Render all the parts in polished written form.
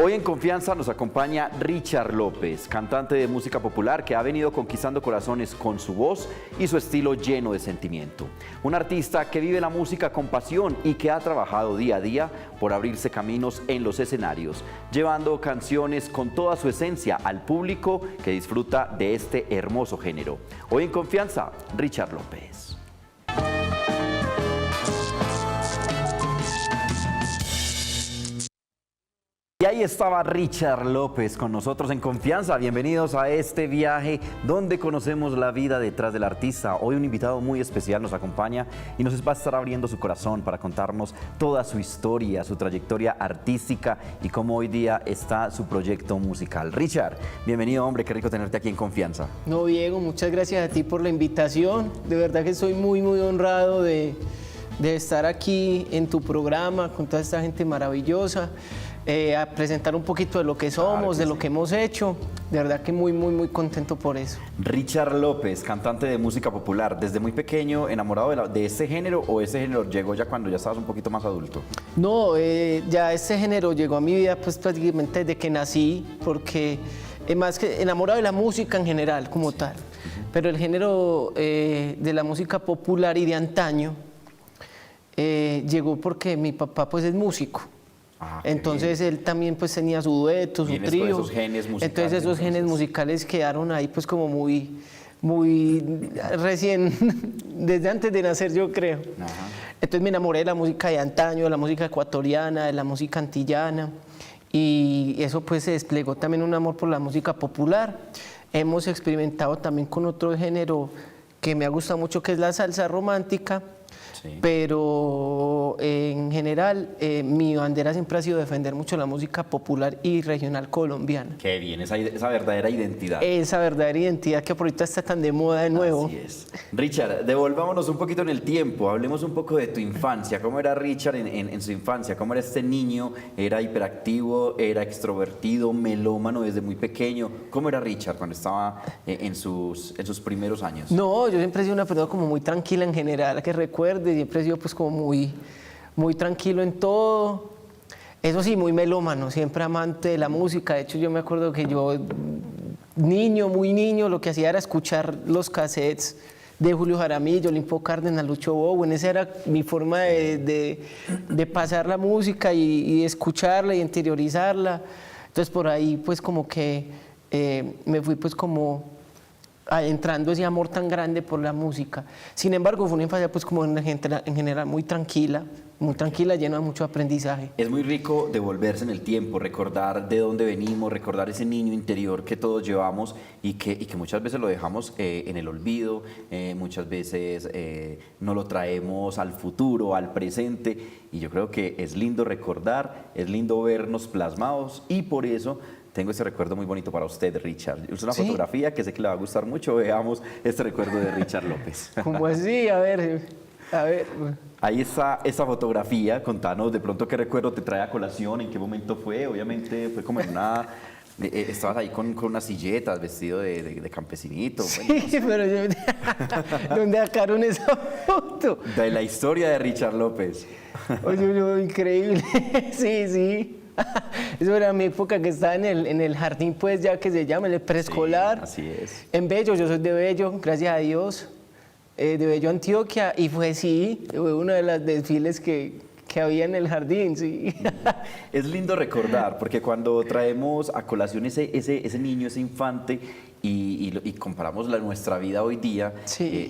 Hoy en Confianza nos acompaña Richard López, cantante de música popular que ha venido conquistando corazones con su voz y su estilo lleno de sentimiento. Un artista que vive la música con pasión y que ha trabajado día a día por abrirse caminos en los escenarios, llevando canciones con toda su esencia al público que disfruta de este hermoso género. Hoy en Confianza, Richard López. Y ahí estaba Richard López con nosotros en Confianza. Bienvenidos a este viaje donde conocemos la vida detrás del artista. Hoy un invitado muy especial nos acompaña y nos va a estar abriendo su corazón para contarnos toda su historia, su trayectoria artística y cómo hoy día está su proyecto musical. Richard, bienvenido, hombre, qué rico tenerte aquí en Confianza. No, Diego, muchas gracias a ti por la invitación. De verdad que estoy muy honrado de estar aquí en tu programa con toda esta gente maravillosa. A presentar un poquito de lo que somos, de lo que hemos hecho. De verdad que muy contento por eso. Richard López, cantante de música popular, desde muy pequeño, enamorado de este género, ¿o ese género llegó ya cuando ya estabas un poquito más adulto? No, ya este género llegó a mi vida pues prácticamente desde que nací, porque más que enamorado de la música en general como tal, pero el género de la música popular y de antaño llegó porque mi papá pues es músico. Entonces él también pues tenía su dueto, su trío. Esos genes musicales, entonces esos genes musicales quedaron ahí pues como muy recién, desde antes de nacer yo creo. Entonces me enamoré de la música de antaño, de la música ecuatoriana, de la música antillana, y eso pues se desplegó también un amor por la música popular. Hemos experimentado también con otro género que me ha gustado mucho, que es la salsa romántica. Sí. Pero en general mi bandera siempre ha sido defender mucho la música popular y regional colombiana. Qué bien, esa verdadera identidad. Esa verdadera identidad que por ahorita está tan de moda de nuevo. Así es. Richard, devolvámonos un poquito en el tiempo, hablemos un poco de tu infancia. ¿Cómo era Richard en su infancia? ¿Cómo era este niño? ¿Era hiperactivo? ¿Era extrovertido? ¿Melómano desde muy pequeño? ¿Cómo era Richard cuando estaba en sus primeros años? No, yo siempre he sido una persona como muy tranquila en general, que recuerde. Siempre he sido pues como muy tranquilo en todo. Eso sí, muy melómano, siempre amante de la música. De hecho, yo me acuerdo que yo, muy niño, lo que hacía era escuchar los cassettes de Julio Jaramillo, Olimpo Cárdenas, Lucho Bowen. Esa era mi forma de pasar la música y escucharla y interiorizarla. Entonces por ahí pues como que me fui pues como entrando ese amor tan grande por la música. Sin embargo, fue una infancia pues como en general muy tranquila, llena de mucho aprendizaje. Es muy rico devolverse en el tiempo, recordar de dónde venimos, recordar ese niño interior que todos llevamos y que muchas veces lo dejamos en el olvido, muchas veces no lo traemos al futuro, al presente, y yo creo que es lindo recordar, es lindo vernos plasmados, y por eso tengo este recuerdo muy bonito para usted, Richard. Es una fotografía que sé que le va a gustar mucho. Veamos este recuerdo de Richard López. ¿Cómo así? A ver. Ahí está esa fotografía. Contanos de pronto qué recuerdo te trae a colación, en qué momento fue. Obviamente fue como en una... estabas ahí con unas silletas, vestido de campesinito. Sí, bueno, no sé. pero yo, ¿dónde sacaron esa foto? De la historia de Richard López. Oye, no, increíble. Sí. Eso era mi época que estaba en el jardín, pues ya que se llama, el preescolar. Sí, así es. En Bello, yo soy de Bello, gracias a Dios, de Bello, Antioquia, y fue uno de los desfiles que había en el jardín, sí. Es lindo recordar, porque cuando traemos a colación ese niño, ese infante, y comparamos nuestra vida hoy día,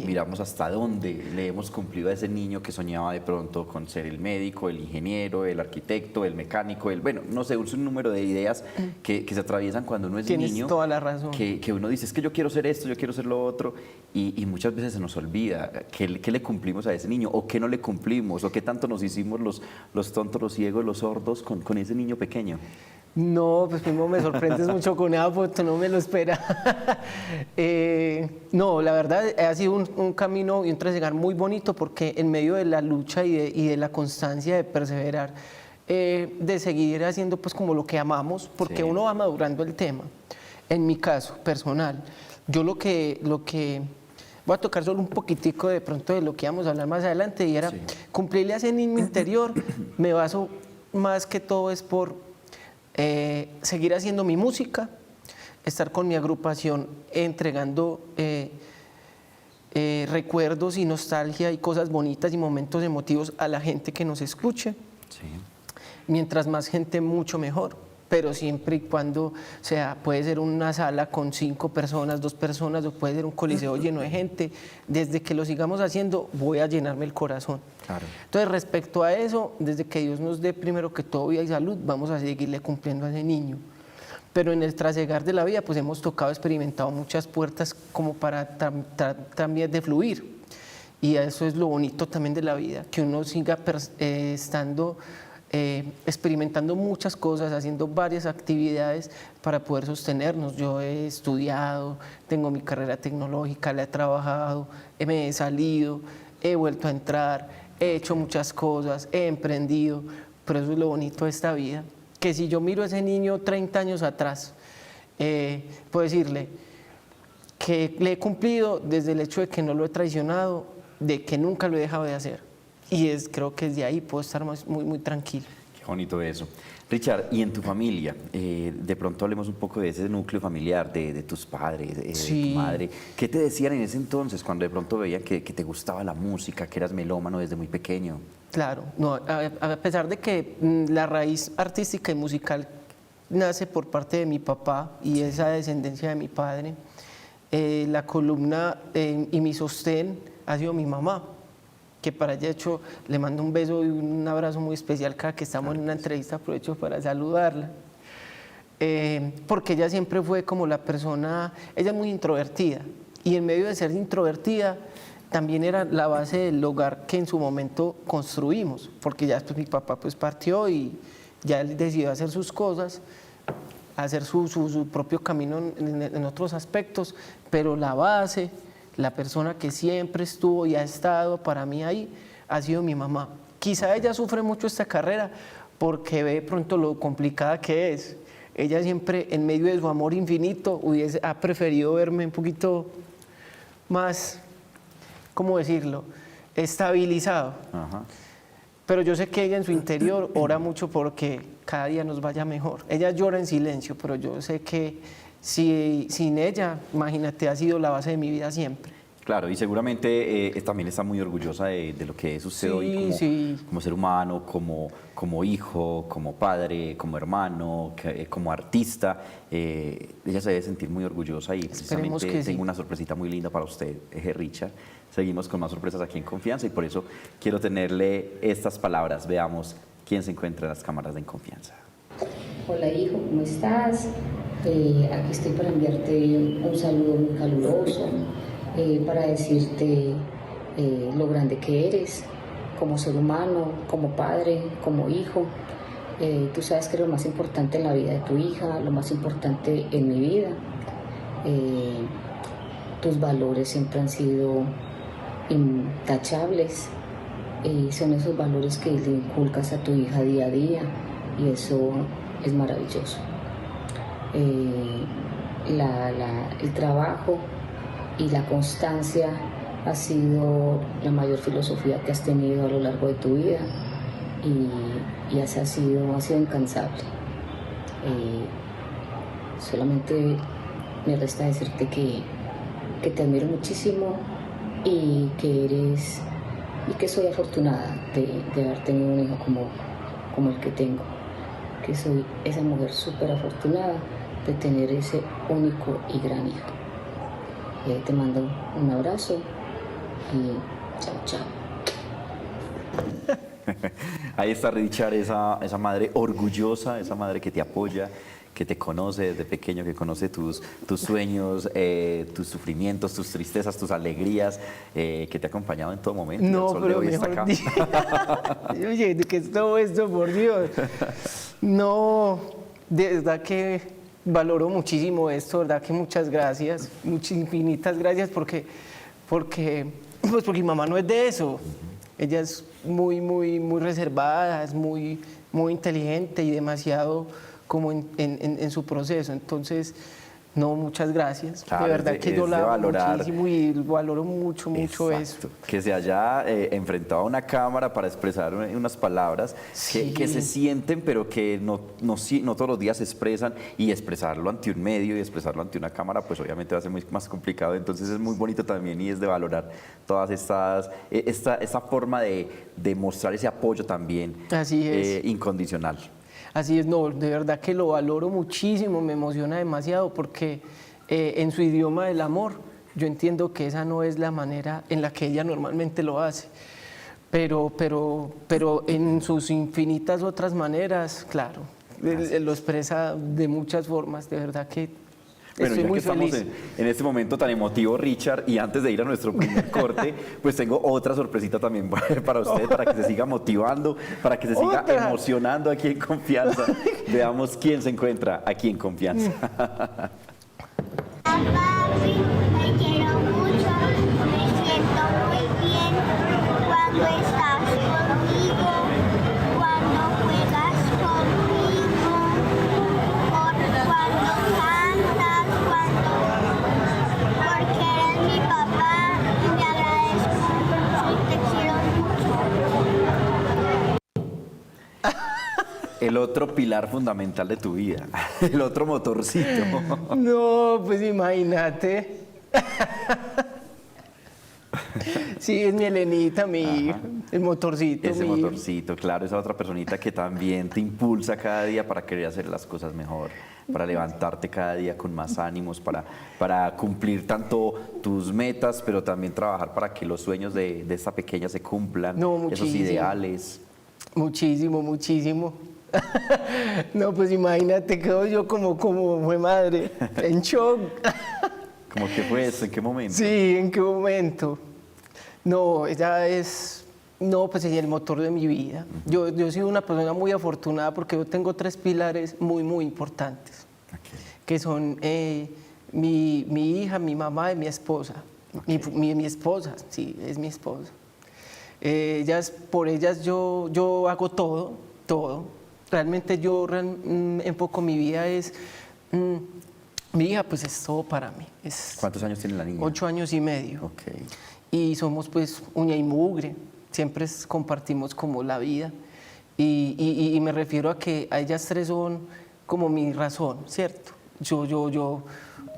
miramos hasta dónde le hemos cumplido a ese niño que soñaba de pronto con ser el médico, el ingeniero, el arquitecto, el mecánico, bueno, no sé, un número de ideas que se atraviesan cuando uno es niño. Tienes toda la razón. Que uno dice, es que yo quiero ser esto, yo quiero ser lo otro, y muchas veces se nos olvida qué le cumplimos a ese niño, o qué no le cumplimos, o qué tanto nos hicimos los tontos, los ciegos, los sordos con ese niño pequeño. No, pues primo, me sorprendes mucho con esa foto, no me lo espera. No, la verdad ha sido un camino y un trasegar muy bonito, porque en medio de la lucha y de la constancia de perseverar, de seguir haciendo pues como lo que amamos, porque uno va madurando el tema. En mi caso personal, yo lo que voy a tocar solo un poquitico de pronto de lo que vamos a hablar más adelante, y era cumplirle a ese niño interior. Me baso más que todo es por seguir haciendo mi música, estar con mi agrupación entregando recuerdos y nostalgia y cosas bonitas y momentos emotivos a la gente que nos escuche. Sí. Mientras más gente, mucho mejor, pero siempre y cuando puede ser una sala con 5 personas, 2 personas, o puede ser un coliseo lleno de gente. Desde que lo sigamos haciendo, voy a llenarme el corazón. Claro. Entonces, respecto a eso, desde que Dios nos dé primero que todo vida y salud, vamos a seguirle cumpliendo a ese niño. Pero en el trasegar de la vida, pues hemos tocado, experimentado muchas puertas como para también de fluir. Y eso es lo bonito también de la vida, que uno siga experimentando muchas cosas, haciendo varias actividades para poder sostenernos. Yo he estudiado, tengo mi carrera tecnológica, la he trabajado, me he salido, he vuelto a entrar, he hecho muchas cosas, he emprendido, pero eso es lo bonito de esta vida, que si yo miro a ese niño 30 años atrás, puedo decirle que le he cumplido desde el hecho de que no lo he traicionado, de que nunca lo he dejado de hacer. Y creo que desde ahí puedo estar muy, muy tranquilo. Qué bonito eso. Richard, y en tu familia, de pronto hablemos un poco de ese núcleo familiar, de tus padres, Sí. de tu madre. ¿Qué te decían en ese entonces cuando de pronto veían que te gustaba la música, que eras melómano desde muy pequeño? Claro, no, a pesar de que la raíz artística y musical nace por parte de mi papá y esa descendencia de mi padre, la columna y mi sostén ha sido mi mamá, que para ella, de hecho, le mando un beso y un abrazo muy especial cada que estamos en una entrevista, aprovecho para saludarla, porque ella siempre fue como la persona, ella es muy introvertida, y en medio de ser introvertida, también era la base del hogar que en su momento construimos, porque ya después mi papá pues partió y ya él decidió hacer sus cosas, hacer su propio camino en otros aspectos, pero la base, la persona que siempre estuvo y ha estado para mí ahí, ha sido mi mamá. Quizá ella sufre mucho esta carrera porque ve pronto lo complicada que es. Ella siempre, en medio de su amor infinito, ha preferido verme un poquito más, ¿cómo decirlo?, estabilizado. Ajá. Pero yo sé que ella en su interior ora mucho porque cada día nos vaya mejor. Ella llora en silencio, pero yo sé que sin ella, imagínate, ha sido la base de mi vida siempre. Claro, y seguramente también está muy orgullosa de lo que es usted hoy como ser humano, como hijo, como padre, como hermano, como artista. Ella se debe sentir muy orgullosa y Esperemos precisamente que tengo sí. una sorpresita muy linda para usted, Richard. Seguimos con más sorpresas aquí en Confianza y por eso quiero tenerle estas palabras. Veamos quién se encuentra en las cámaras de En Confianza. Hola hijo, ¿cómo estás? Aquí estoy para enviarte un saludo muy caluroso, para decirte lo grande que eres como ser humano, como padre, como hijo. Tú sabes que lo más importante en la vida de tu hija, lo más importante en mi vida. Tus valores siempre han sido intachables. Son esos valores que le inculcas a tu hija día a día y eso es maravilloso. El trabajo y la constancia ha sido la mayor filosofía que has tenido a lo largo de tu vida y ha sido incansable. Solamente me resta decirte que te admiro muchísimo y que soy afortunada de haber tenido un hijo como el que tengo, que soy esa mujer súper afortunada de tener ese único y gran hijo. Te mando un abrazo y chao, chao. Ahí está Richard, esa madre orgullosa, esa madre que te apoya, que te conoce desde pequeño, que conoce tus sueños, tus sufrimientos, tus tristezas, tus alegrías, que te ha acompañado en todo momento. No, El sol de pero hoy está mejor acá. Oye, ¿qué es todo esto, por Dios? No, de verdad que valoro muchísimo esto, verdad que muchas gracias, infinitas gracias porque mi mamá no es de eso. Ella es muy, muy, muy reservada, es muy, muy inteligente y demasiado como en su proceso. Entonces, No, muchas gracias. Claro, de verdad que yo es la de amo valorar. muchísimo y valoro mucho, mucho Exacto. esto. Que se haya enfrentado a una cámara para expresar unas palabras Sí. que se sienten, pero que no todos los días se expresan, y expresarlo ante un medio y expresarlo ante una cámara, pues obviamente va a ser muy más complicado. Entonces es muy bonito también, y es de valorar todas esta forma de mostrar ese apoyo también Así es. incondicional. Así es, no, de verdad que lo valoro muchísimo, me emociona demasiado porque en su idioma del amor yo entiendo que esa no es la manera en la que ella normalmente lo hace, pero en sus infinitas otras maneras, claro, él lo expresa de muchas formas, de verdad que Bueno, estoy ya muy que estamos feliz. en este momento tan emotivo, Richard, y antes de ir a nuestro primer corte, pues tengo otra sorpresita también para usted, para que se siga motivando, para que se siga ¿Otra? emocionando aquí en Confianza. Veamos quién se encuentra aquí en Confianza. Papi, te quiero mucho, me siento muy bien cuando estás conmigo, cuando juegas conmigo, cuando cantas, porque eres mi papá y te agradezco mucho y te quiero mucho. El otro pilar fundamental de tu vida, el otro motorcito. No, pues imagínate. Sí, es mi Elenita, mi hija, el motorcito. Ese mi hijo. motorcito, claro, esa otra personita que también te impulsa cada día para querer hacer las cosas mejor, para levantarte cada día con más ánimos, para cumplir tanto tus metas, pero también trabajar para que los sueños de esta pequeña se cumplan, No, esos muchísimo. ideales. Muchísimo, muchísimo. No, pues imagínate, quedo yo como fue madre, en shock. ¿Cómo que fue eso? ¿En qué momento? Sí, ¿en qué momento? No, ella es, no, pues ella es el motor de mi vida. Yo he sido una persona muy afortunada porque yo tengo 3 pilares muy, muy importantes, que son mi hija, mi mamá y mi esposa. Mi esposa, sí, es mi esposa. Por ellas yo hago todo. Realmente yo enfoco mi vida mi hija pues es todo para mí. ¿Cuántos años tiene la niña? 8 años y medio. Ok. Y somos pues uña y mugre, siempre compartimos como la vida. Y me refiero a que a ellas 3 son como mi razón, ¿cierto? Yo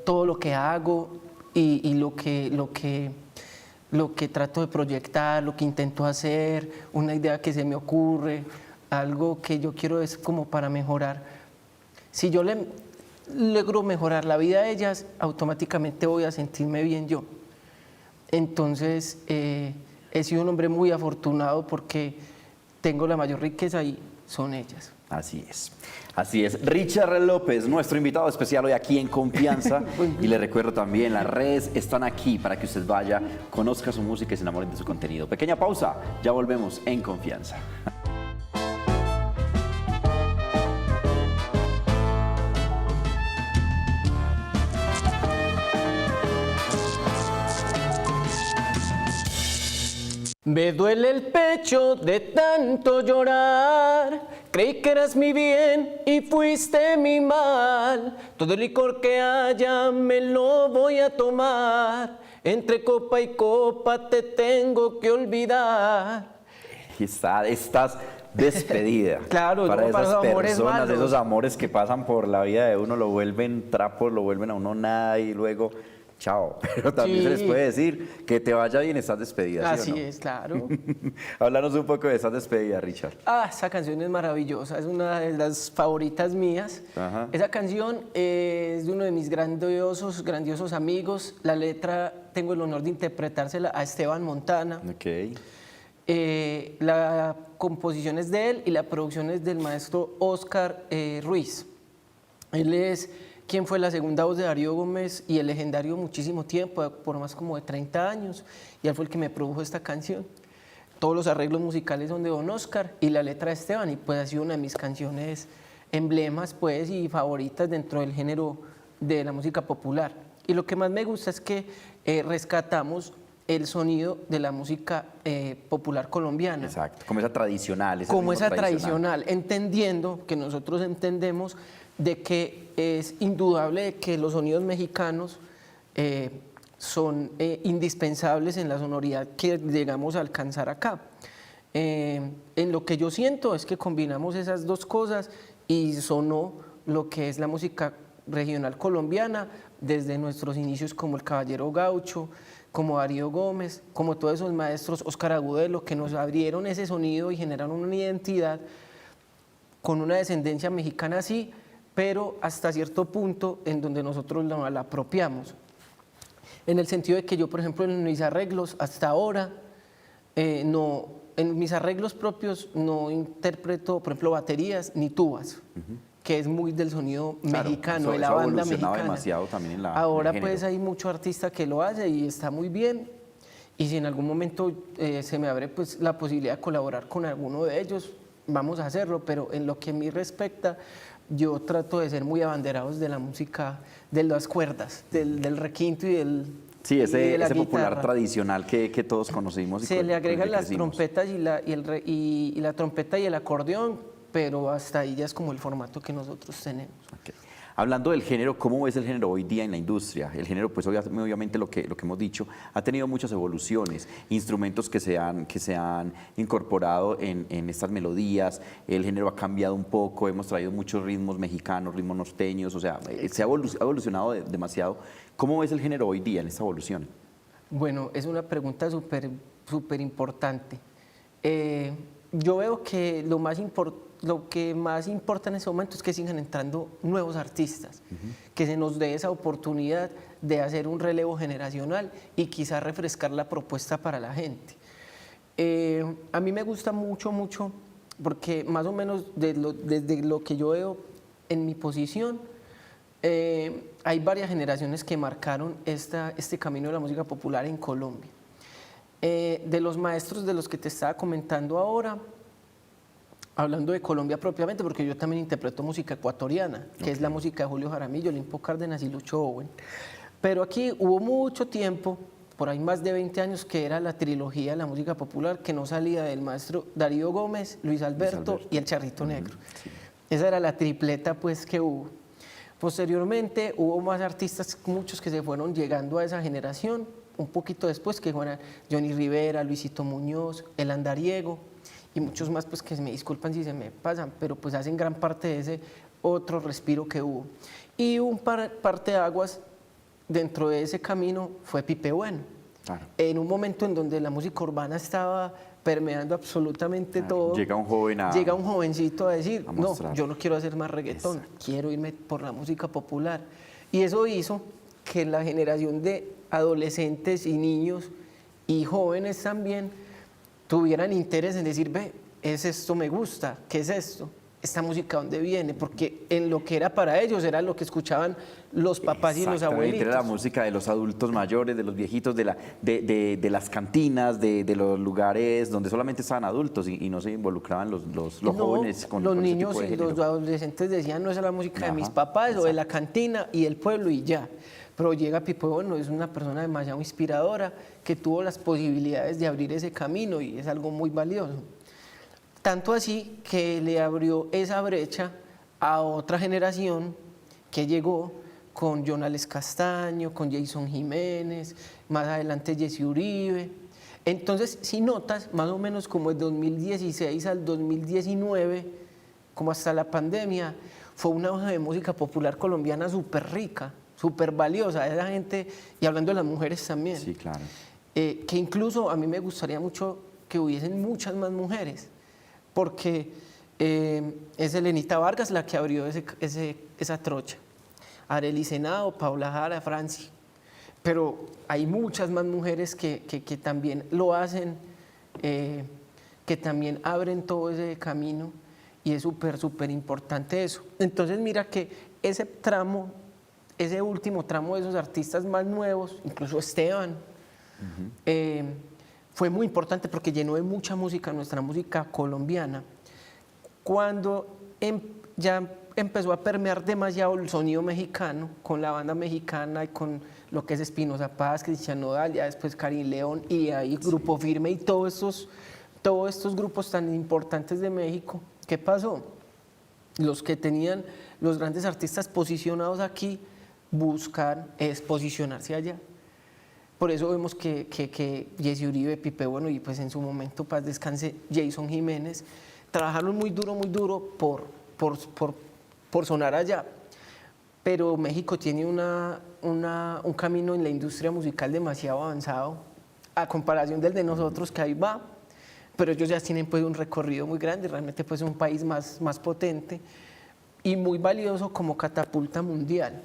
todo lo que hago y lo que trato de proyectar, lo que intento hacer, una idea que se me ocurre, algo que yo quiero es como para mejorar. Si yo logro mejorar la vida de ellas, automáticamente voy a sentirme bien yo. Entonces, he sido un hombre muy afortunado porque tengo la mayor riqueza y son ellas. Así es. Así es. Richard López, nuestro invitado especial hoy aquí en Confianza. Y le recuerdo también, las redes están aquí para que usted vaya, conozca su música y se enamore de su contenido. Pequeña pausa, ya volvemos en Confianza. Me duele el pecho de tanto llorar, creí que eras mi bien y fuiste mi mal. Todo el licor que haya me lo voy a tomar, entre copa y copa te tengo que olvidar. Aquí está, estás despedida. Claro, para no, para esas los amores personas, malos. esos amores que pasan por la vida de uno, lo vuelven trapos, lo vuelven a uno nada y luego chao. Pero también Sí. se les puede decir que te vaya bien, estás despedida. ¿sí Así o no? es, claro. Háblanos un poco de esas despedidas, Richard. Esa canción es maravillosa, es una de las favoritas mías. Ajá. Esa canción es de uno de mis grandiosos amigos. La letra tengo el honor de interpretársela a Esteban Montana. Ok. La composición es de él y la producción es del maestro Oscar Ruiz. Él es quien fue la segunda voz de Darío Gómez y el legendario muchísimo tiempo, por más como de 30 años, y él fue el que me produjo esta canción. Todos los arreglos musicales son de don Oscar y la letra de Esteban, y pues ha sido una de mis canciones emblemas pues y favoritas dentro del género de la música popular. Y lo que más me gusta es que rescatamos el sonido de la música popular colombiana. Exacto, como esa tradicional. Como esa tradicional, entendiendo que nosotros entendemos de que es indudable que los sonidos mexicanos son indispensables en la sonoridad que llegamos a alcanzar acá. En lo que yo siento es que combinamos esas dos cosas y sonó lo que es la música regional colombiana desde nuestros inicios, como el Caballero Gaucho, como Darío Gómez, como todos esos maestros, Óscar Agudelo, que nos abrieron ese sonido y generaron una identidad con una descendencia mexicana, sí, pero hasta cierto punto en donde nosotros la apropiamos. En el sentido de que yo, por ejemplo, en mis arreglos hasta ahora, en mis arreglos propios no interpreto, por ejemplo, baterías ni tubas, que es muy del sonido mexicano, de la banda mexicana. Demasiado también en Ahora en el pues género. hay mucho artista que lo hace y está muy bien. Y si en algún momento se me abre pues la posibilidad de colaborar con alguno de ellos, vamos a hacerlo, pero en lo que a mí respecta, yo trato de ser muy abanderados de la música de las cuerdas, del requinto y del... Sí, y de la ese popular guitarra. tradicional que todos conocimos. Y Se con le el que agregan las crecimos. trompetas y la trompeta y el acordeón, pero hasta ahí ya es como el formato que nosotros tenemos. Ok. Hablando del género, ¿cómo ves el género hoy día en la industria? El género, pues obviamente lo que hemos dicho, ha tenido muchas evoluciones, instrumentos que se han incorporado en estas melodías, el género ha cambiado un poco, hemos traído muchos ritmos mexicanos, ritmos norteños, o sea, se ha evolucionado demasiado. ¿Cómo ves el género hoy día en esta evolución? Bueno, es una pregunta súper importante. Yo veo que lo que más importa en ese momento es que sigan entrando nuevos artistas, que se nos dé esa oportunidad de hacer un relevo generacional y quizás refrescar la propuesta para la gente. A mí me gusta mucho, porque más o menos desde lo que yo veo en mi posición, hay varias generaciones que marcaron este camino de la música popular en Colombia. De los maestros de los que te estaba comentando ahora, hablando de Colombia propiamente, porque yo también interpreto música ecuatoriana, que es la música de Julio Jaramillo, Limpo Cárdenas y Lucho Owen. Pero aquí hubo mucho tiempo, por ahí más de 20 años, que era la trilogía de la música popular, que no salía del maestro Darío Gómez, Luis Alberto y el Charrito Negro. Sí. Esa era la tripleta pues que hubo. Posteriormente hubo más artistas, muchos que se fueron llegando a esa generación, un poquito después, que fueron Johnny Rivera, Luisito Muñoz, el Andariego y muchos más pues que me disculpan si se me pasan, pero pues hacen gran parte de ese otro respiro que hubo. Y un parte de aguas dentro de ese camino fue Pipe Bueno. Claro. En un momento en donde la música urbana estaba permeando absolutamente todo. Llega un joven a... Llega un jovencito a decir, a no, mostrar. yo no quiero hacer más reggaetón, quiero irme por la música popular. Y eso hizo que la generación de adolescentes y niños y jóvenes también tuvieran interés en decir, ve, es esto, me gusta, ¿qué es esto? Esta música, ¿dónde viene? Porque en lo que era para ellos era lo que escuchaban los papás y los Exactamente, abuelitos. era la música de los adultos mayores, de los viejitos, de las cantinas, de los lugares donde solamente estaban adultos y no se involucraban los No, jóvenes con los ese tipo niños de y los género. adolescentes decían, no, esa es la música de Ajá, mis papás o de exacto. la cantina y del pueblo y ya. Pero llega Pipe Bueno, es una persona demasiado inspiradora que tuvo las posibilidades de abrir ese camino y es algo muy valioso. Tanto así que le abrió esa brecha a otra generación que llegó con Jonales Castaño, con Jason Jiménez, más adelante Jesse Uribe. Entonces, si notas, más o menos como el 2016 al 2019, como hasta la pandemia, fue una hoja de música popular colombiana súper rica, súper valiosa. Esa gente, y hablando de las mujeres también, Sí, claro. que incluso a mí me gustaría mucho que hubiesen muchas más mujeres, porque es Elenita Vargas la que abrió esa trocha, Arely Senado, Paula Jara, Franci, pero hay muchas más mujeres que también lo hacen, que también abren todo ese camino y es súper importante eso. Entonces mira que ese último tramo de esos artistas más nuevos, incluso Esteban, fue muy importante porque llenó de mucha música nuestra música colombiana. Cuando ya empezó a permear demasiado el sonido mexicano con la banda mexicana y con lo que es Espinoza Paz, Cristian Nodal, ya después Karin León y ahí Grupo Firme y todos estos grupos tan importantes de México, ¿qué pasó? Los que tenían los grandes artistas posicionados aquí buscan es posicionarse allá. Por eso vemos que Jesse Uribe, Pipe Bueno y pues en su momento, paz descanse, Jason Jiménez, trabajaron muy duro por sonar allá. Pero México tiene un camino en la industria musical demasiado avanzado a comparación del de nosotros, que ahí va, pero ellos ya tienen pues un recorrido muy grande, realmente pues un país más potente y muy valioso como catapulta mundial.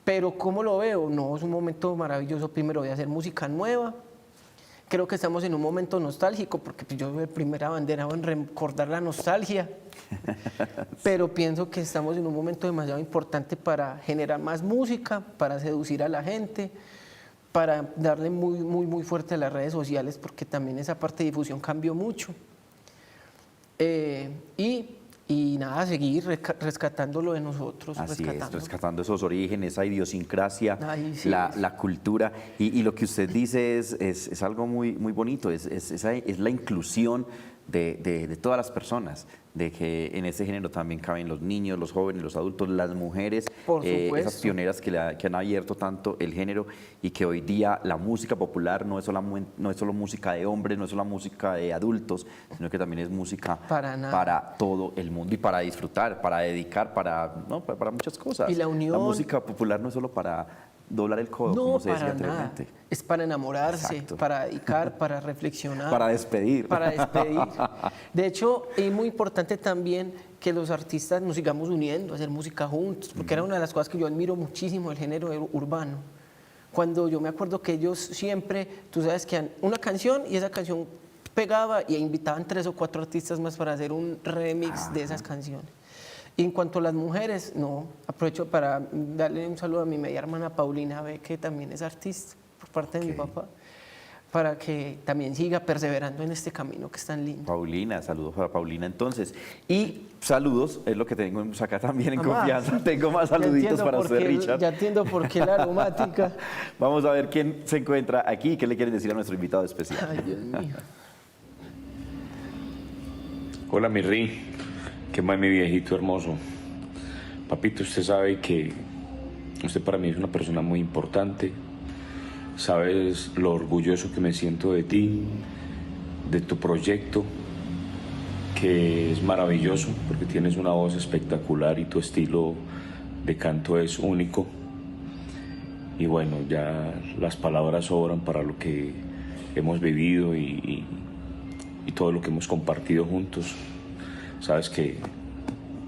Pero ¿cómo lo veo? No, es un momento maravilloso. Primero voy a hacer música nueva. Creo que estamos en un momento nostálgico, porque yo soy el primer abanderado en recordar la nostalgia. Pero pienso que estamos en un momento demasiado importante para generar más música, para seducir a la gente, para darle muy fuerte a las redes sociales, porque también esa parte de difusión cambió mucho. Y nada, seguir rescatando lo de nosotros. Así es, rescatando esos orígenes, esa idiosincrasia, Ay, sí, la cultura. Y lo que usted dice es algo muy bonito, es la inclusión de todas las personas, de que en ese género también caben los niños, los jóvenes, los adultos, las mujeres, Por supuesto. esas pioneras que han abierto tanto el género, y que hoy día la música popular no es solo música de hombres, no es solo música de adultos, sino que también es música para todo el mundo y para disfrutar, para dedicar, para muchas cosas. Y la unión. La música popular no es solo para doblar el codo, como se decía anteriormente. Nada. Es para enamorarse, Exacto. para dedicar, para reflexionar. Para despedir. Para despedir. De hecho, es muy importante también que los artistas nos sigamos uniendo, a hacer música juntos, porque era una de las cosas que yo admiro muchísimo del género urbano. Cuando yo me acuerdo que ellos siempre, tú sabes que una canción y esa canción pegaba y invitaban 3 o 4 artistas más para hacer un remix de esas canciones. Y en cuanto a las mujeres, no, aprovecho para darle un saludo a mi media hermana Paulina B, que también es artista por parte de mi papá, para que también siga perseverando en este camino que es tan lindo. Paulina, saludos para Paulina entonces. Y saludos, es lo que tengo acá también en Mamá, confianza. Tengo más saluditos para usted, Richard. Ya entiendo por qué la aromática. Vamos a ver quién se encuentra aquí y qué le quieren decir a nuestro invitado especial. Ay, Dios mío. Hola, mi Ri. ¿Qué más, mi viejito hermoso? Papito, usted sabe que usted para mí es una persona muy importante. Sabes lo orgulloso que me siento de ti, de tu proyecto, que es maravilloso porque tienes una voz espectacular y tu estilo de canto es único. Y bueno, ya las palabras sobran para lo que hemos vivido y todo lo que hemos compartido juntos. Sabes que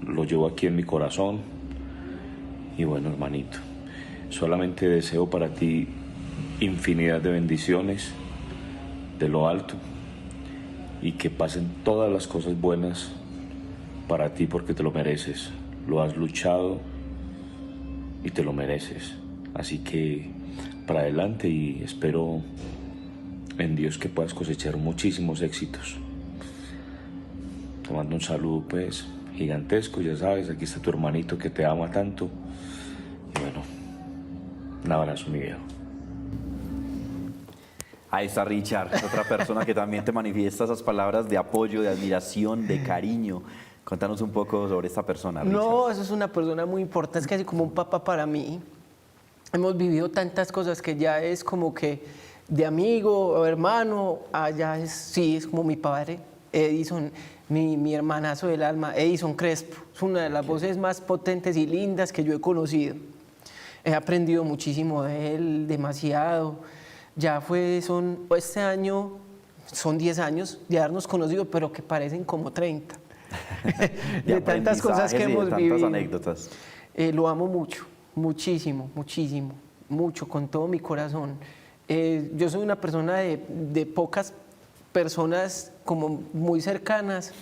lo llevo aquí en mi corazón. Y bueno, hermanito, solamente deseo para ti infinidad de bendiciones de lo alto y que pasen todas las cosas buenas para ti, porque te lo mereces. Lo has luchado y te lo mereces. Así que para adelante, y espero en Dios que puedas cosechar muchísimos éxitos. Te mando un saludo pues gigantesco, ya sabes, aquí está tu hermanito que te ama tanto. Y bueno, un abrazo, mi viejo. Ahí está Richard, otra persona que también te manifiesta esas palabras de apoyo, de admiración, de cariño. Contanos un poco sobre esta persona, Richard. No, eso es una persona muy importante, es casi como un papá para mí. Hemos vivido tantas cosas que ya es como que de amigo o hermano, allá es como mi padre, Edison, mi hermanazo del alma, Edison Crespo. Es una de las voces más potentes y lindas que yo he conocido. He aprendido muchísimo de él, demasiado. Este año son 10 años de habernos conocido, pero que parecen como 30. De tantas cosas que hemos vivido. Tantas anécdotas. Lo amo mucho, muchísimo, mucho, con todo mi corazón. Yo soy una persona de pocas personas como muy cercanas,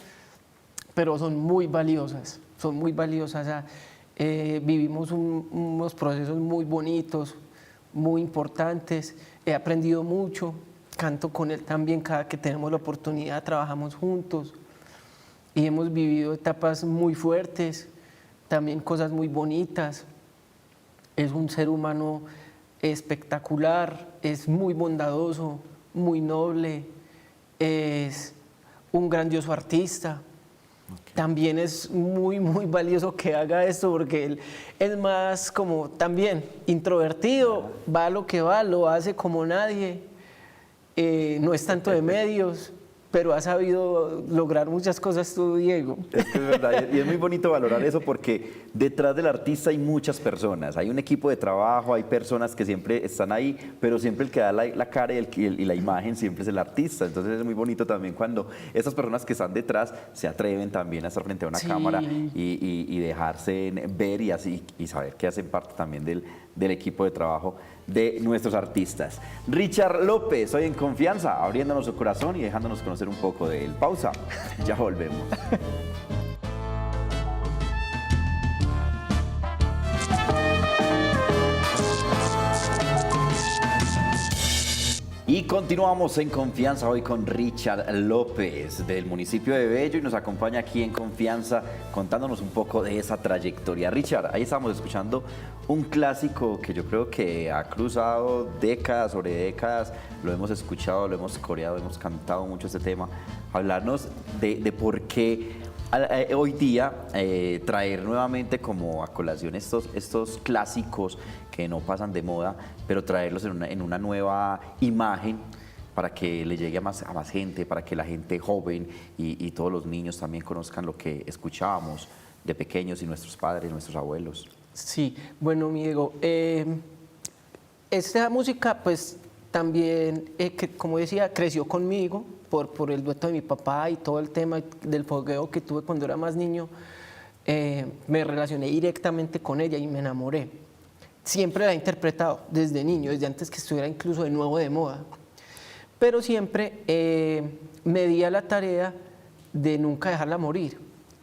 pero son muy valiosas. Vivimos unos procesos muy bonitos, muy importantes. He aprendido mucho, canto con él también cada que tenemos la oportunidad, trabajamos juntos y hemos vivido etapas muy fuertes, también cosas muy bonitas. Es un ser humano espectacular, es muy bondadoso, muy noble, es un grandioso artista. También es muy, muy valioso que haga esto porque él es más como también introvertido, va a lo que va, lo hace como nadie, no es tanto de medios, pero ha sabido lograr muchas cosas tú, Diego. Es que es verdad, y es muy bonito valorar eso porque detrás del artista hay muchas personas, hay un equipo de trabajo, hay personas que siempre están ahí, pero siempre el que da la cara y la imagen siempre es el artista. Entonces es muy bonito también cuando esas personas que están detrás se atreven también a estar frente a una Sí. cámara y dejarse ver y así y saber que hacen parte también del equipo de trabajo de nuestros artistas. Richard López, hoy en Confianza, abriéndonos su corazón y dejándonos conocer un poco de él. Pausa, ya volvemos. Y continuamos en Confianza hoy con Richard López del municipio de Bello y nos acompaña aquí en Confianza contándonos un poco de esa trayectoria. Richard, ahí estamos escuchando un clásico que yo creo que ha cruzado décadas sobre décadas, lo hemos escuchado, lo hemos coreado, hemos cantado mucho este tema. Hablarnos de por qué hoy día traer nuevamente como a colación estos clásicos que no pasan de moda, pero traerlos en una nueva imagen para que le llegue a más gente, para que la gente joven y todos los niños también conozcan lo que escuchábamos de pequeños y nuestros padres, nuestros abuelos. Sí, bueno, mi Diego, esta música pues también, que, como decía, creció conmigo por el dueto de mi papá y todo el tema del fogueo que tuve cuando era más niño. Me relacioné directamente con ella y me enamoré. Siempre la he interpretado desde niño, desde antes que estuviera incluso de nuevo de moda. Pero siempre me di a la tarea de nunca dejarla morir.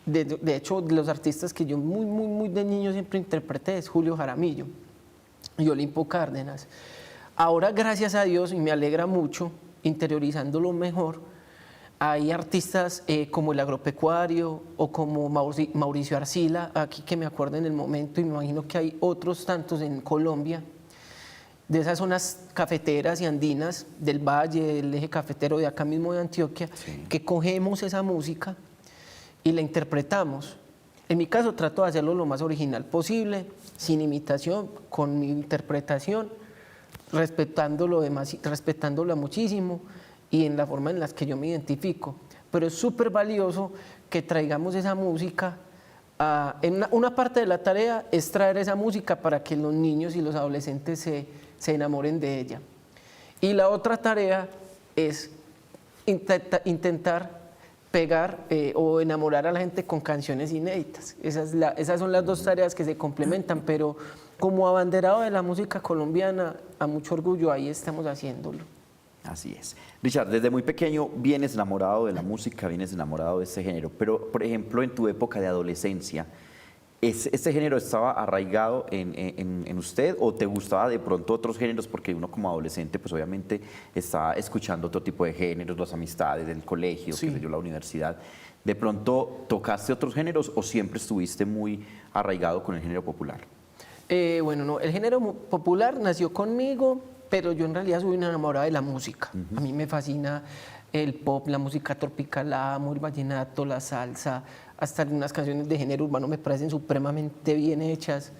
De hecho, de los artistas que yo muy de niño siempre interpreté es Julio Jaramillo y Olimpo Cárdenas. Ahora, gracias a Dios, y me alegra mucho, interiorizándolo mejor, hay artistas como El Agropecuario o como Mauricio Arcila, aquí que me acuerdo en el momento, y me imagino que hay otros tantos en Colombia, de esas zonas cafeteras y andinas del valle, del eje cafetero de acá mismo de Antioquia, sí, que cogemos esa música y la interpretamos. En mi caso trato de hacerlo lo más original posible, sin imitación, con mi interpretación, respetándolo muchísimo y en la forma en la que yo me identifico. Pero es súper valioso que traigamos esa música. Una parte de la tarea es traer esa música para que los niños y los adolescentes se enamoren de ella. Y la otra tarea es intentar pegar o enamorar a la gente con canciones inéditas. Esas son las dos tareas que se complementan, pero como abanderado de la música colombiana, a mucho orgullo, ahí estamos haciéndolo. Así es. Richard, desde muy pequeño vienes enamorado de la música, vienes enamorado de este género, pero por ejemplo en tu época de adolescencia, ¿este género estaba arraigado en usted o te gustaba de pronto otros géneros? Porque uno como adolescente pues obviamente está escuchando otro tipo de géneros, las amistades del colegio, sí, qué sé yo, la universidad. ¿De pronto tocaste otros géneros o siempre estuviste muy arraigado con el género popular? Bueno, no, el género popular nació conmigo, pero yo en realidad soy una enamorada de la música. A mí me fascina el pop, la música tropical, la amo, el vallenato, la salsa, hasta algunas canciones de género urbano me parecen supremamente bien hechas.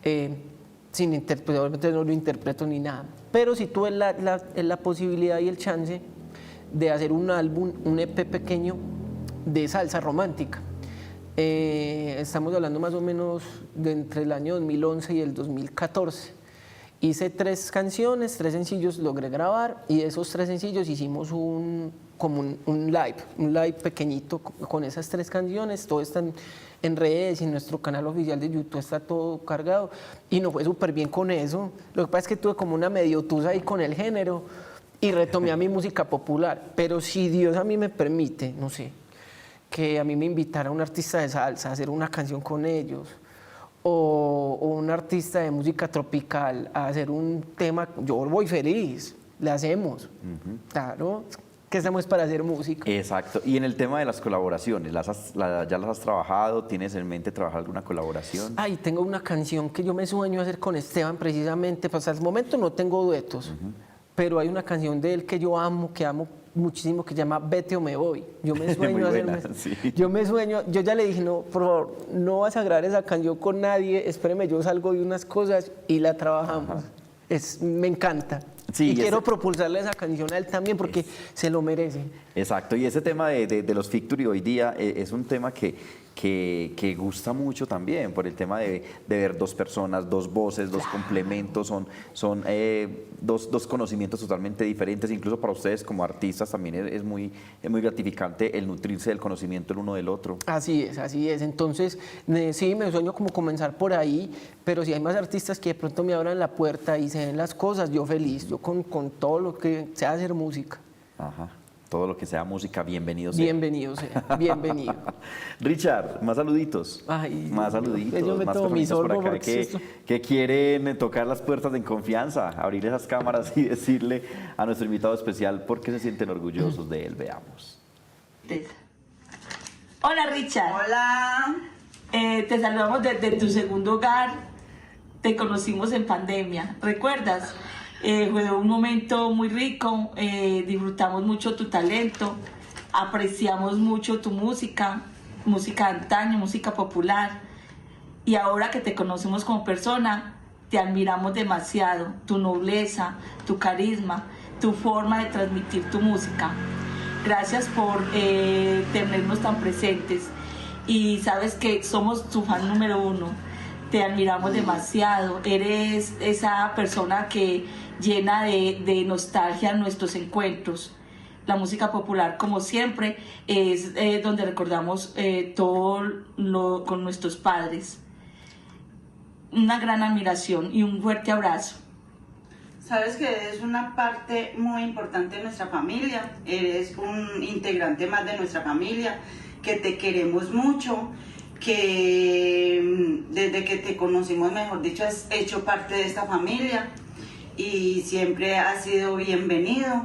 Obviamente no lo interpreto ni nada, pero sí tuve la posibilidad y el chance de hacer un álbum, un EP pequeño de salsa romántica. Estamos hablando más o menos de entre el año 2011 y el 2014. Hice 3 canciones, 3 sencillos logré grabar y de esos 3 sencillos hicimos un live pequeñito con esas 3 canciones. Todo está en redes y en nuestro canal oficial de YouTube está todo cargado y nos fue súper bien con eso. Lo que pasa es que tuve como una medio tusa ahí con el género y retomé a mi música popular, pero si Dios a mí me permite, no sé, que a mí me invitara un artista de salsa a hacer una canción con ellos o un artista de música tropical a hacer un tema, yo voy feliz, le hacemos. Claro, que estamos para hacer música. Exacto. Y en el tema de las colaboraciones, ¿ya las has trabajado? ¿Tienes en mente trabajar alguna colaboración? Ay, tengo una canción que yo me sueño hacer con Esteban precisamente, pues al momento no tengo duetos, pero hay una canción de él que yo amo muchísimo que se llama Vete o me voy. Yo me sueño Muy hacerme, buena, sí. yo me sueño, yo ya le dije, no, por favor, no vas a grabar esa canción con nadie, espéreme, yo salgo de unas cosas y la trabajamos. Me encanta. Sí, y quiero ese- propulsarle esa canción a él también porque se lo merece. Exacto, y ese tema de los Victory hoy día es un tema que gusta mucho también, por el tema de ver dos personas, dos voces, dos complementos, son dos conocimientos totalmente diferentes, incluso para ustedes como artistas también es muy gratificante el nutrirse del conocimiento el uno del otro. Así es, así es. Entonces, sí, me sueño como comenzar por ahí, pero si hay más artistas que de pronto me abran la puerta y se den las cosas, yo feliz, yo con todo lo que sea hacer música. Ajá. Todo lo que sea música, bienvenido sea. Bienvenido sea, bienvenido. Richard, más saluditos. Ay, más saluditos. yo me más tomo mi personitas por sorbo acá porque esto- que quieren tocar las puertas en confianza, abrir esas cámaras y decirle a nuestro invitado especial por qué se sienten orgullosos de él. Veamos. Hola Richard. Hola. Te saludamos desde tu segundo hogar. Te conocimos en pandemia. ¿Recuerdas? Fue un momento muy rico. Disfrutamos mucho tu talento. Apreciamos mucho tu música. Música de antaño, música popular. Y ahora que te conocemos como persona, te admiramos demasiado. Tu nobleza, tu carisma, tu forma de transmitir tu música. Gracias por tenernos tan presentes. Y sabes que somos tu fan número uno. Te admiramos demasiado. Eres esa persona que llena de nostalgia nuestros encuentros. La música popular, como siempre, es donde recordamos todo lo con nuestros padres. Una gran admiración y un fuerte abrazo. Sabes que eres una parte muy importante de nuestra familia, eres un integrante más de nuestra familia, que te queremos mucho, que desde que te conocimos, mejor dicho, has hecho parte de esta familia y siempre has sido bienvenido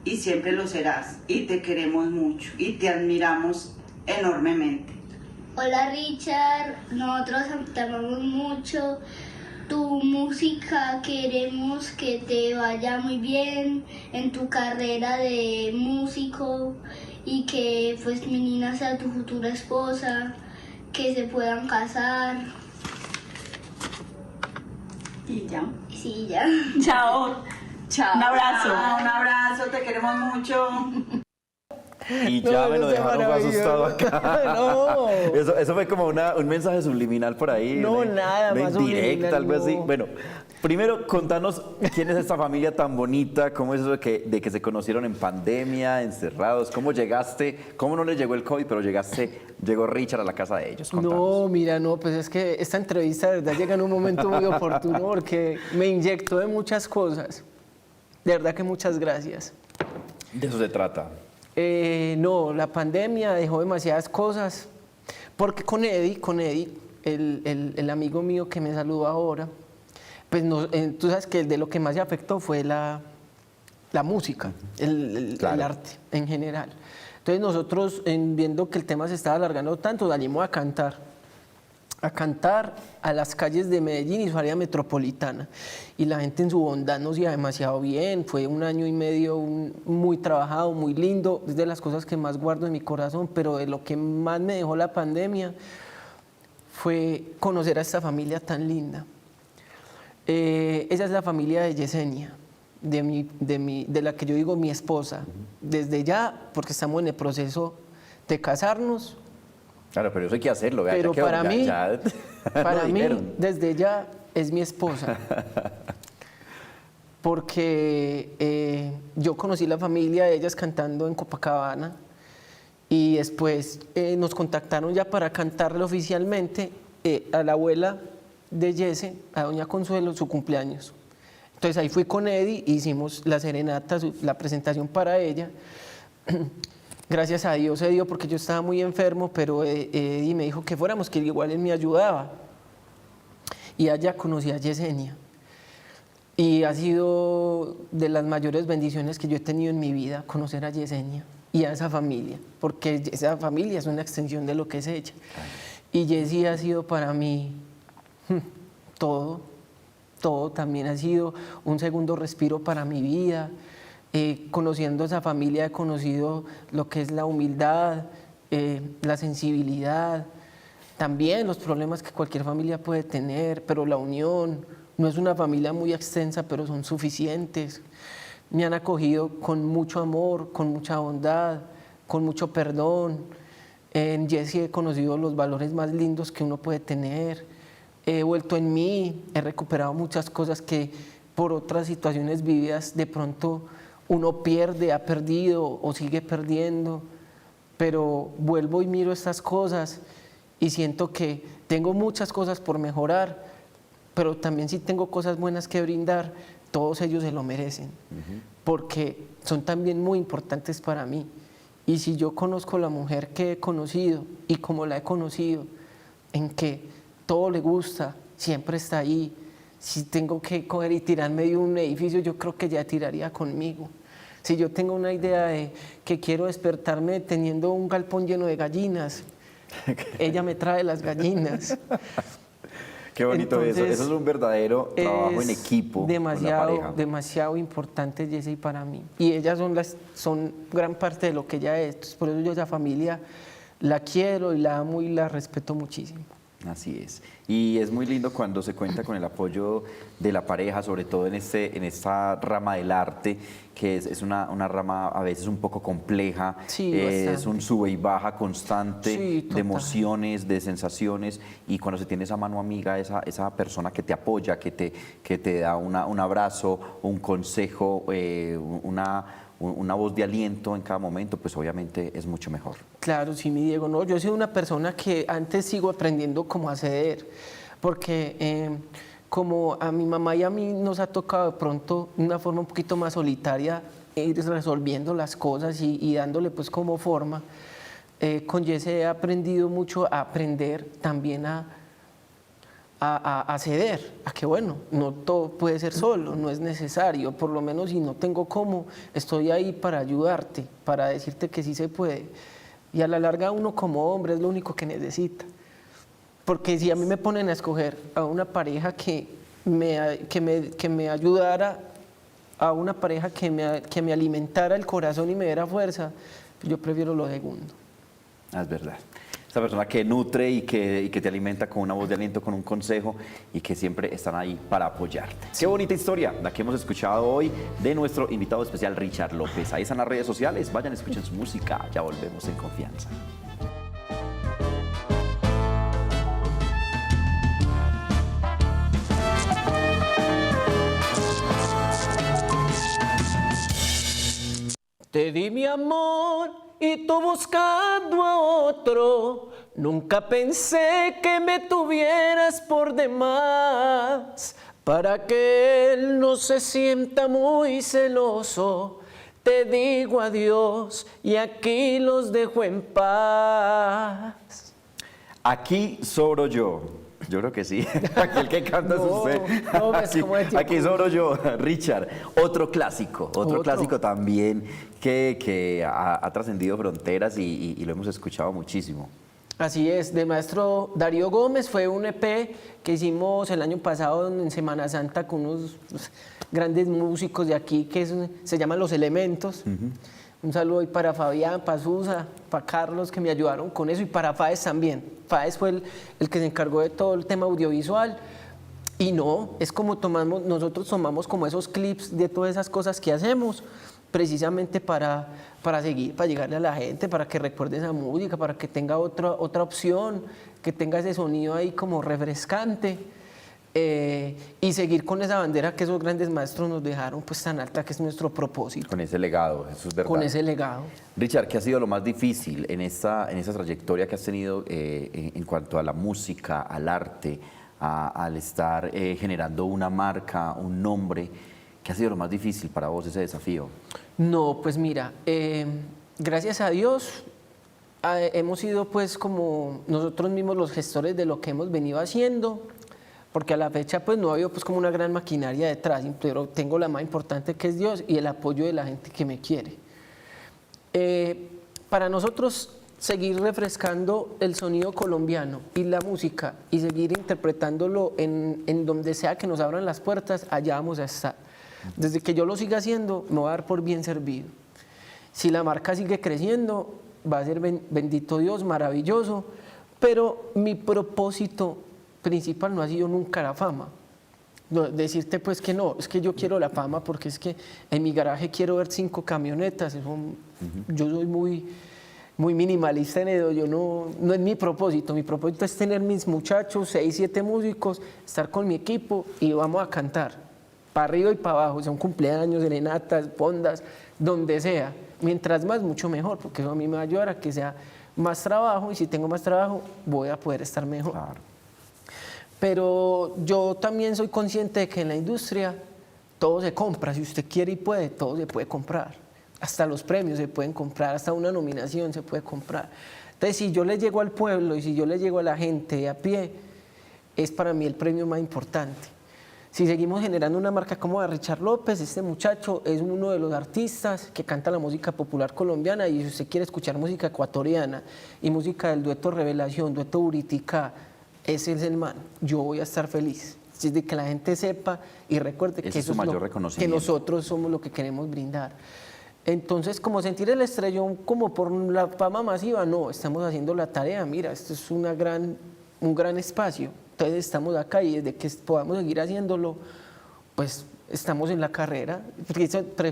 y siempre lo serás y te queremos mucho y te admiramos enormemente. Hola Richard, nosotros te amamos mucho. Tu música queremos que te vaya muy bien en tu carrera de músico y que pues mi Nina sea tu futura esposa, que se puedan casar. Y ya. Sí, ya. Chao. Chao. Un abrazo. Un abrazo, te queremos mucho. Y ya No, me lo eso está dejaron asustado maravilloso. acá. No. Eso fue como un mensaje subliminal por ahí. No, nada una más indirecta, subliminal, algo así. no. Bueno, primero contanos quién es esta familia tan bonita, cómo es eso de que se conocieron en pandemia, encerrados, cómo llegaste, cómo no les llegó el COVID, pero llegó Richard a la casa de ellos. Contanos. No, mira, no, pues es que esta entrevista de verdad llega en un momento muy oportuno porque me inyectó de muchas cosas. De verdad que muchas gracias. De eso se trata. No, la pandemia dejó demasiadas cosas. Porque con Eddie, el amigo mío que me saludó ahora, pues tú sabes que de lo que más se afectó fue la música, el Claro. arte en general. Entonces nosotros, viendo que el tema se estaba alargando tanto, salimos a cantar a las calles de Medellín y su área metropolitana. Y la gente en su bondad nos iba demasiado bien. Fue un año y medio muy trabajado, muy lindo. Es de las cosas que más guardo en mi corazón, pero de lo que más me dejó la pandemia fue conocer a esta familia tan linda. Esa es la familia de Yesenia, de la que yo digo mi esposa. Desde ya, porque estamos en el proceso de casarnos. Claro, pero eso hay que hacerlo. vea, Pero ya quedó, para mí, para lo mí, dijeron. desde ya es mi esposa. Porque yo conocí la familia de ellas cantando en Copacabana y después nos contactaron ya para cantarle oficialmente a la abuela de Yese, a doña Consuelo, su cumpleaños. Entonces ahí fui con Eddie, hicimos la serenata, la presentación para ella. Gracias a Dios se dio porque yo estaba muy enfermo, pero Eddie me dijo que fuéramos, que igual él me ayudaba. Y allá conocí a Yesenia. Y ha sido de las mayores bendiciones que yo he tenido en mi vida, conocer a Yesenia y a esa familia, porque esa familia es una extensión de lo que es ella. Y Yesi ha sido para mí todo también ha sido un segundo respiro para mi vida. Conociendo esa familia he conocido lo que es la humildad, la sensibilidad, también los problemas que cualquier familia puede tener, pero la unión. No es una familia muy extensa, pero son suficientes. Me han acogido con mucho amor, con mucha bondad, con mucho perdón. En Jessie he conocido los valores más lindos que uno puede tener. He vuelto en mí, he recuperado muchas cosas que por otras situaciones vividas de pronto uno pierde, ha perdido o sigue perdiendo. Pero vuelvo y miro estas cosas y siento que tengo muchas cosas por mejorar, pero también si tengo cosas buenas que brindar, todos ellos se lo merecen, porque son también muy importantes para mí. Y si yo conozco la mujer que he conocido y como la he conocido, en que todo le gusta, siempre está ahí, si tengo que coger y tirarme de un edificio, yo creo que ella tiraría conmigo. Si yo tengo una idea de que quiero despertarme teniendo un galpón lleno de gallinas, ella me trae las gallinas. Qué bonito. Entonces, eso es un verdadero trabajo en equipo demasiado, con la pareja. demasiado importante Jessie para mí. Y ellas son gran parte de lo que ella es. Entonces, por eso yo a esa familia la quiero y la amo y la respeto muchísimo. Así es. Y es muy lindo cuando se cuenta con el apoyo de la pareja, sobre todo en esta rama del arte, que es una rama a veces un poco compleja, Sí, es bastante. un sube y baja constante Sí, de total. emociones, de sensaciones, y cuando se tiene esa mano amiga, esa persona que te apoya, que te da un abrazo, un consejo, una voz de aliento en cada momento, pues obviamente es mucho mejor. Claro, sí, mi Diego. No, yo he sido una persona que antes sigo aprendiendo cómo a ceder, porque como a mi mamá y a mí nos ha tocado de pronto de una forma un poquito más solitaria ir resolviendo las cosas y dándole pues como forma, con Jessie he aprendido mucho a aprender también a ceder, a que bueno, no todo puede ser solo, no es necesario, por lo menos si no tengo cómo, estoy ahí para ayudarte, para decirte que sí se puede. Y a la larga uno como hombre es lo único que necesita. Porque si a mí me ponen a escoger a una pareja que me ayudara, a una pareja que me alimentara el corazón y me diera fuerza, yo prefiero lo segundo. Es verdad. Esa persona que nutre y que te alimenta con una voz de aliento, con un consejo y que siempre están ahí para apoyarte. Qué bonita historia la que hemos escuchado hoy de nuestro invitado especial Richard López. Ahí están las redes sociales, vayan, escuchen su música, ya volvemos en confianza. Te di mi amor y tú buscando a otro, nunca pensé que me tuvieras por demás. Para que él no se sienta muy celoso, te digo adiós y aquí los dejo en paz. Aquí sobro yo. Yo creo que sí. Aquí el que canta es No, usted. no, pues, ¿cómo es? Aquí sobro yo, Richard. Otro clásico también que ha trascendido fronteras y lo hemos escuchado muchísimo. Así es, del maestro Darío Gómez. Fue un EP que hicimos el año pasado en Semana Santa con unos grandes músicos de aquí que se llaman Los Elementos. Un saludo ahí para Fabián, para Susa, para Carlos, que me ayudaron con eso, y para Faes también. Faes fue el que se encargó de todo el tema audiovisual. Y no, es como nosotros tomamos como esos clips de todas esas cosas que hacemos, precisamente para seguir, para llegarle a la gente, para que recuerde esa música, para que tenga otra opción, que tenga ese sonido ahí como refrescante. Y seguir con esa bandera que esos grandes maestros nos dejaron pues tan alta, que es nuestro propósito. Con ese legado, eso es verdad. Con ese legado. Richard, ¿qué ha sido lo más difícil en esa trayectoria que has tenido en cuanto a la música, al arte, al estar generando una marca, un nombre? ¿Qué ha sido lo más difícil para vos, ese desafío? No, pues mira, gracias a Dios hemos sido pues como nosotros mismos los gestores de lo que hemos venido haciendo, porque a la fecha pues no ha habido pues como una gran maquinaria detrás, pero tengo la más importante, que es Dios, y el apoyo de la gente que me quiere. Para nosotros seguir refrescando el sonido colombiano y la música y seguir interpretándolo en donde sea que nos abran las puertas, allá vamos a estar. Desde que yo lo siga haciendo, me voy a dar por bien servido. Si la marca sigue creciendo, va a ser bendito Dios, maravilloso, pero mi propósito principal no ha sido nunca la fama. No, decirte pues que no, es que yo quiero la fama porque es que en mi garaje quiero ver 5 camionetas, yo soy muy minimalista en eso, no es mi propósito es tener mis muchachos, 6, 7 músicos, estar con mi equipo y vamos a cantar, para arriba y para abajo, son cumpleaños, serenatas, fondas, donde sea, mientras más mucho mejor, porque eso a mí me va a ayudar a que sea más trabajo y si tengo más trabajo voy a poder estar mejor. Claro. Pero yo también soy consciente de que en la industria todo se compra, si usted quiere y puede, todo se puede comprar. Hasta los premios se pueden comprar, hasta una nominación se puede comprar. Entonces, si yo le llego al pueblo y si yo le llego a la gente de a pie, es para mí el premio más importante. Si seguimos generando una marca como la Richard López, este muchacho es uno de los artistas que canta la música popular colombiana y si usted quiere escuchar música ecuatoriana y música del dueto Revelación, dueto Buritica, ese es el man, yo voy a estar feliz. Es de que la gente sepa y recuerde que eso es mayor que reconocimiento. nosotros somos lo que queremos brindar. Entonces, como sentir el estrellón como por la fama masiva, no, estamos haciendo la tarea, mira, esto es un gran espacio, entonces estamos acá y desde que podamos seguir haciéndolo, pues estamos en la carrera,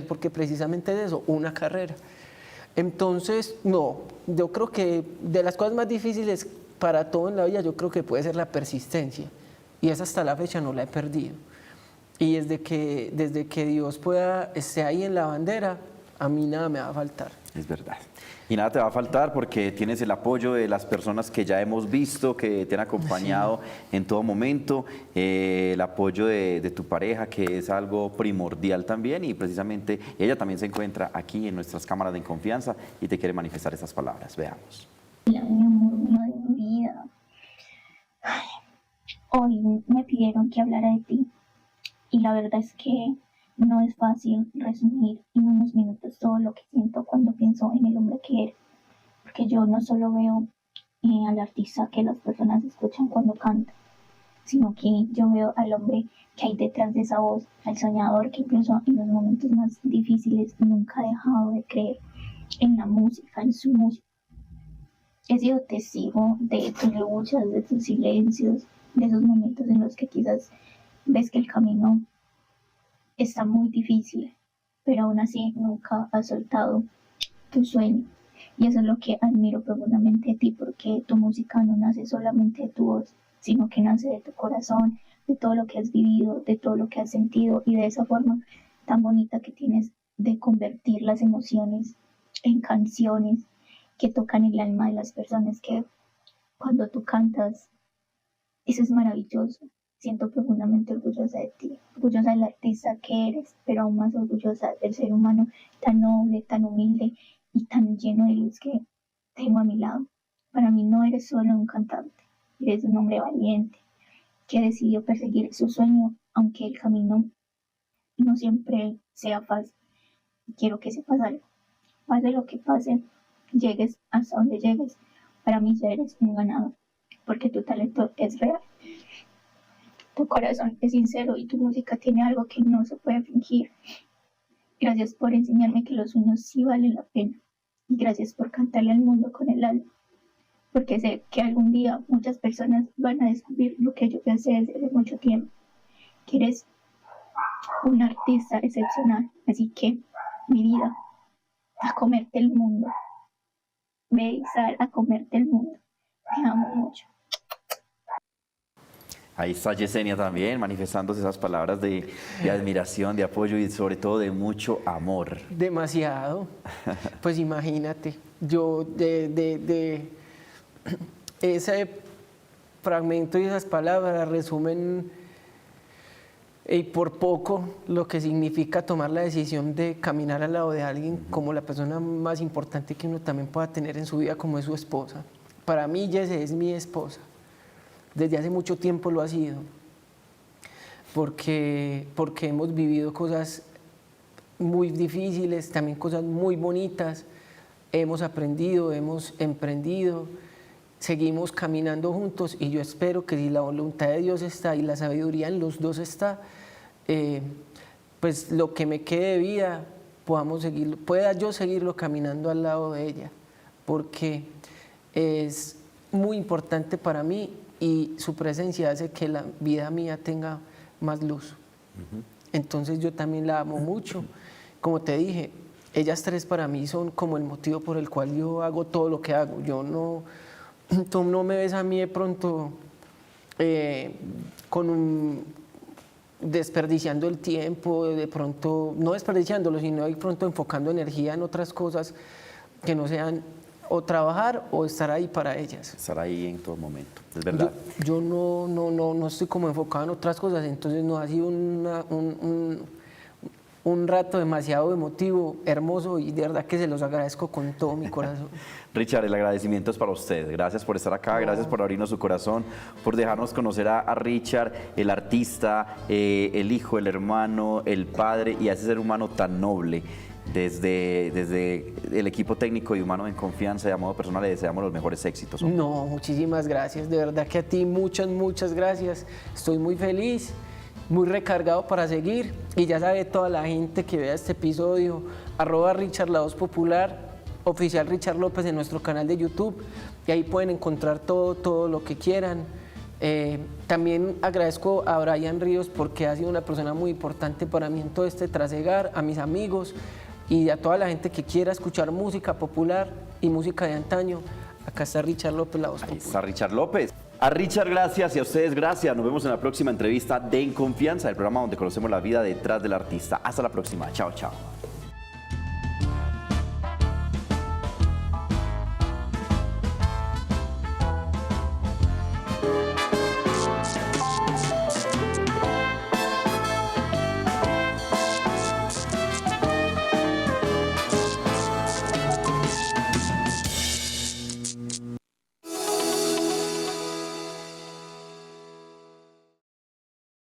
porque precisamente es eso, una carrera. Entonces, no, yo creo que de las cosas más difíciles para todo en la vida, yo creo que puede ser la persistencia. Y esa hasta la fecha no la he perdido. Y desde que Dios esté ahí en la bandera, a mí nada me va a faltar. Es verdad. Y nada te va a faltar porque tienes el apoyo de las personas que ya hemos visto, que te han acompañado en todo momento, el apoyo de tu pareja, que es algo primordial también, y precisamente ella también se encuentra aquí en nuestras cámaras de En Confianza y te quiere manifestar estas palabras. Veamos. Hola, mi amor, mío de mi vida. Ay, hoy me pidieron que hablara de ti y la verdad es que no es fácil resumir en unos minutos todo lo que siento cuando pienso en el hombre que eres, porque yo no solo veo al artista que las personas escuchan cuando canta, sino que yo veo al hombre que hay detrás de esa voz, al soñador que incluso en los momentos más difíciles nunca ha dejado de creer en la música, en su música. He sido testigo de tus luchas, de tus silencios, de esos momentos en los que quizás ves que el camino está muy difícil, pero aún así nunca has soltado tu sueño. Y eso es lo que admiro profundamente de ti, porque tu música no nace solamente de tu voz, sino que nace de tu corazón, de todo lo que has vivido, de todo lo que has sentido y de esa forma tan bonita que tienes de convertir las emociones en canciones que tocan el alma de las personas, que cuando tú cantas, eso es maravilloso. Siento profundamente orgullosa de ti, orgullosa del artista que eres, pero aún más orgullosa del ser humano tan noble, tan humilde y tan lleno de luz que tengo a mi lado. Para mí no eres solo un cantante, eres un hombre valiente que decidió perseguir su sueño, aunque el camino no siempre sea fácil. Quiero que sepas algo, pase lo que pase, llegues hasta donde llegues, para mí ya eres un ganador, porque tu talento es real, tu corazón es sincero y tu música tiene algo que no se puede fingir. Gracias por enseñarme que los sueños sí valen la pena y gracias por cantarle al mundo con el alma, porque sé que algún día muchas personas van a descubrir lo que yo ya sé desde hace mucho tiempo, que eres un artista excepcional, así que mi vida, a comerte el mundo. Ve y sal a comerte el mundo. Te amo mucho. Ahí está Yesenia también manifestándose esas palabras de admiración, de apoyo y sobre todo de mucho amor. Demasiado. Pues imagínate, yo de ese fragmento y esas palabras resumen y por poco lo que significa tomar la decisión de caminar al lado de alguien como la persona más importante que uno también pueda tener en su vida, como es su esposa. Para mí, Yese es mi esposa. Desde hace mucho tiempo lo ha sido. Porque hemos vivido cosas muy difíciles, también cosas muy bonitas. Hemos aprendido, hemos emprendido, seguimos caminando juntos y yo espero que si la voluntad de Dios está y la sabiduría en los dos está, pues lo que me quede de vida pueda yo seguirlo caminando al lado de ella, porque es muy importante para mí y su presencia hace que la vida mía tenga más luz. Entonces yo también la amo mucho. Como te dije, ellas tres para mí son como el motivo por el cual yo hago todo lo que hago. Tú no me ves a mí de pronto desperdiciando el tiempo, de pronto, no desperdiciándolo, sino de pronto enfocando energía en otras cosas que no sean o trabajar o estar ahí para ellas. Estar ahí en todo momento, es verdad. Yo no estoy como enfocado en otras cosas, entonces no ha sido un rato demasiado emotivo, hermoso, y de verdad que se los agradezco con todo mi corazón. Richard, el agradecimiento es para usted. Gracias por estar acá, gracias por abrirnos su corazón, por dejarnos conocer a Richard, el artista, el hijo, el hermano, el padre y a ese ser humano tan noble. Desde el equipo técnico y humano en confianza y a modo personal le deseamos los mejores éxitos. No, muchísimas gracias, de verdad que a ti muchas gracias. Estoy muy feliz, muy recargado para seguir, y ya sabe toda la gente que vea este episodio, @Richard La Voz Popular, oficial Richard López en nuestro canal de YouTube, y ahí pueden encontrar todo lo que quieran. También agradezco a Brian Ríos porque ha sido una persona muy importante para mí en todo este trasegar, a mis amigos y a toda la gente que quiera escuchar música popular y música de antaño. Acá está Richard López, La Voz Popular. Ahí está Richard López. A Richard, gracias, y a ustedes, gracias. Nos vemos en la próxima entrevista de En Confianza, el programa donde conocemos la vida detrás del artista. Hasta la próxima. Chao, chao.